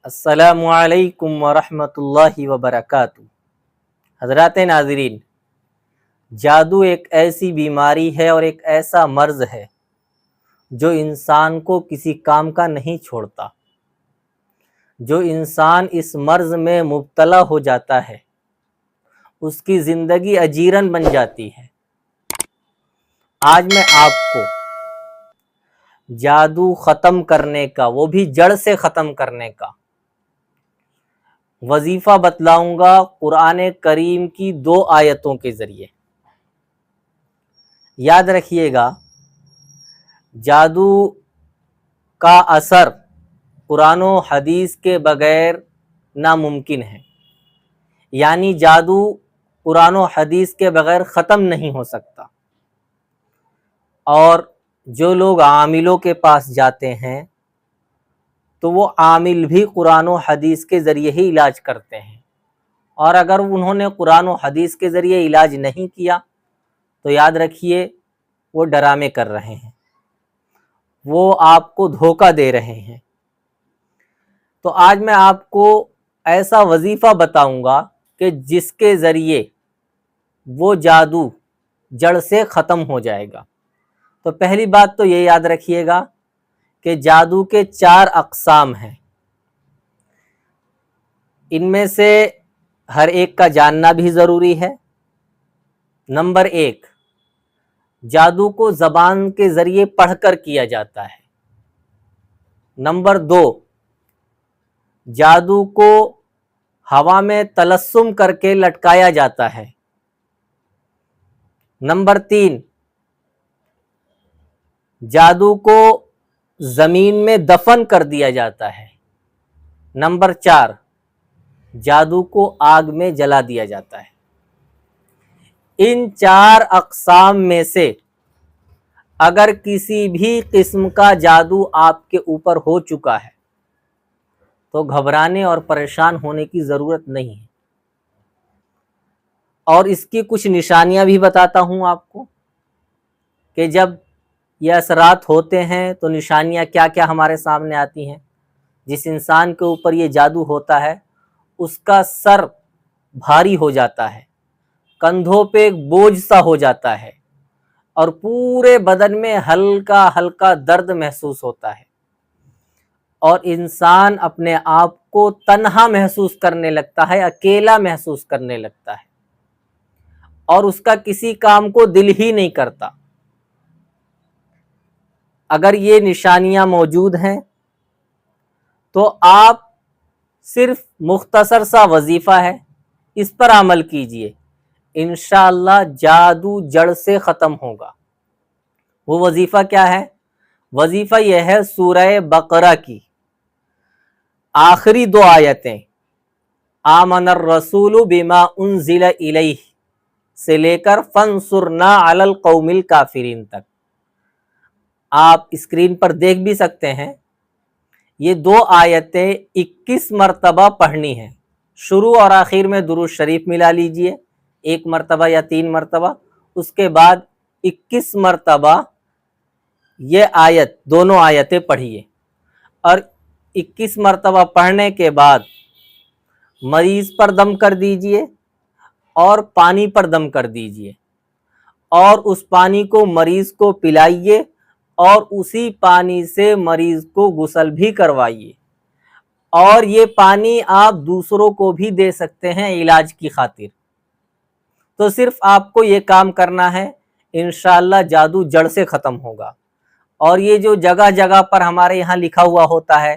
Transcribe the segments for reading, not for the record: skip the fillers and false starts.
السلام علیکم ورحمۃ اللہ وبرکاتہ۔ حضرات ناظرین، جادو ایک ایسی بیماری ہے اور ایک ایسا مرض ہے جو انسان کو کسی کام کا نہیں چھوڑتا۔ جو انسان اس مرض میں مبتلا ہو جاتا ہے اس کی زندگی اجیرن بن جاتی ہے۔ آج میں آپ کو جادو ختم کرنے کا، وہ بھی جڑ سے ختم کرنے کا وظیفہ بتلاؤں گا قرآن کریم کی 2 آیتوں کے ذریعے۔ یاد رکھیے گا، جادو کا اثر قرآن و حدیث کے بغیر ناممکن ہے، یعنی جادو قرآن و حدیث کے بغیر ختم نہیں ہو سکتا۔ اور جو لوگ عاملوں کے پاس جاتے ہیں تو وہ عامل بھی قرآن و حدیث کے ذریعے ہی علاج کرتے ہیں، اور اگر انہوں نے قرآن و حدیث کے ذریعے علاج نہیں کیا تو یاد رکھیے وہ ڈرامے کر رہے ہیں، وہ آپ کو دھوکہ دے رہے ہیں۔ تو آج میں آپ کو ایسا وظیفہ بتاؤں گا کہ جس کے ذریعے وہ جادو جڑ سے ختم ہو جائے گا۔ تو پہلی بات تو یہ یاد رکھیے گا کہ جادو کے 4 اقسام ہیں۔ ان میں سے ہر ایک کا جاننا بھی ضروری ہے۔ نمبر 1، جادو کو زبان کے ذریعے پڑھ کر کیا جاتا ہے۔ نمبر 2، جادو کو ہوا میں طلسم کر کے لٹکایا جاتا ہے۔ نمبر 3، جادو کو زمین میں دفن کر دیا جاتا ہے۔ نمبر 4، جادو کو آگ میں جلا دیا جاتا ہے۔ ان 4 اقسام میں سے اگر کسی بھی قسم کا جادو آپ کے اوپر ہو چکا ہے تو گھبرانے اور پریشان ہونے کی ضرورت نہیں ہے۔ اور اس کی کچھ نشانیاں بھی بتاتا ہوں آپ کو کہ جب یہ اثرات ہوتے ہیں تو نشانیاں کیا کیا ہمارے سامنے آتی ہیں۔ جس انسان کے اوپر یہ جادو ہوتا ہے اس کا سر بھاری ہو جاتا ہے، کندھوں پہ ایک بوجھ سا ہو جاتا ہے، اور پورے بدن میں ہلکا ہلکا درد محسوس ہوتا ہے، اور انسان اپنے آپ کو تنہا محسوس کرنے لگتا ہے، اکیلا محسوس کرنے لگتا ہے، اور اس کا کسی کام کو دل ہی نہیں کرتا۔ اگر یہ نشانیاں موجود ہیں تو آپ صرف مختصر سا وظیفہ ہے، اس پر عمل کیجئے، انشاءاللہ جادو جڑ سے ختم ہوگا۔ وہ وظیفہ کیا ہے؟ وظیفہ یہ ہے سورہ بقرہ کی آخری 2 آیتیں، آمن الرسول بما انزل الیہ سے لے کر فانصرنا علی القوم الکافرین تک۔ آپ اسکرین پر دیکھ بھی سکتے ہیں، یہ 2 آیتیں 21 مرتبہ پڑھنی ہیں۔ شروع اور آخر میں درود شریف ملا لیجئے، 1 مرتبہ یا 3 مرتبہ، اس کے بعد 21 مرتبہ یہ دونوں آیتیں پڑھیے، اور 21 مرتبہ پڑھنے کے بعد مریض پر دم کر دیجئے اور پانی پر دم کر دیجئے، اور اس پانی کو مریض کو پلائیے، اور اسی پانی سے مریض کو غسل بھی کروائیے، اور یہ پانی آپ دوسروں کو بھی دے سکتے ہیں علاج کی خاطر۔ تو صرف آپ کو یہ کام کرنا ہے، انشاءاللہ جادو جڑ سے ختم ہوگا۔ اور یہ جو جگہ جگہ پر ہمارے یہاں لکھا ہوا ہوتا ہے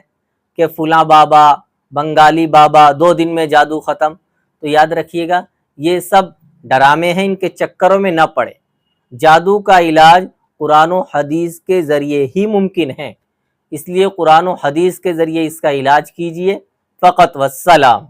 کہ فلاں بابا، بنگالی بابا 2 دن میں جادو ختم، تو یاد رکھیے گا یہ سب ڈرامے ہیں، ان کے چکروں میں نہ پڑے۔ جادو کا علاج قرآن و حدیث کے ذریعے ہی ممکن ہے، اس لیے قرآن و حدیث کے ذریعے اس کا علاج کیجئے۔ فقط والسلام۔